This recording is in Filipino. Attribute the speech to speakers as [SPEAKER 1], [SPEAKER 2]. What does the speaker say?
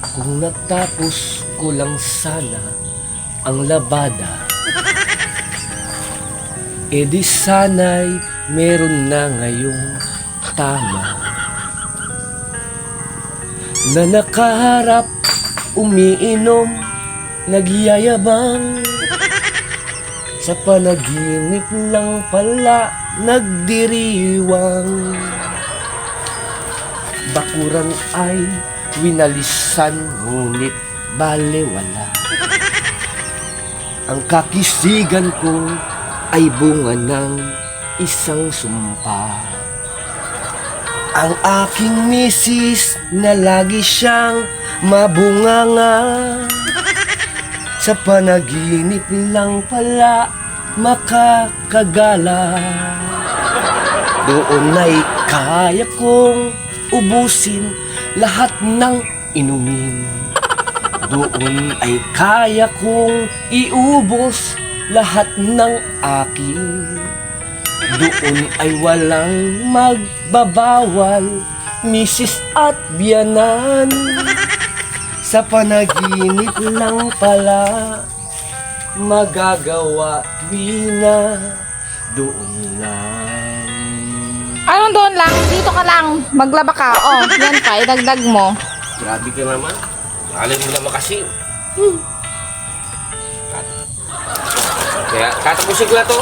[SPEAKER 1] Kung natapos ko lang sana ang labada, di sana'y meron na ngayong tama na nakaharap, umiinom, nagyayabang, sa panaginip lang pala nagdiriwang. Bakuran ay winalisan, ngunit balewala. Ang kakisigan ko ay bunga ng isang sumpa. Ang aking misis na lagi siyang mabunganga, sa panaginip lang pala makakagala. Doon ay kaya kong ubusin lahat ng inumin. Doon ay kaya kong iubos lahat ng akin. Doon ay walang magbabawal, misis at biyanan. Sa panaginip lang pala magagawa, tuwina doon lang.
[SPEAKER 2] Anong doon lang? Dito ka lang. Maglaba ka. Oh, yan pa. Idagdag mo.
[SPEAKER 1] Grabe ka naman. Alam mo naman kasi. Kaya tatapusin ko na to.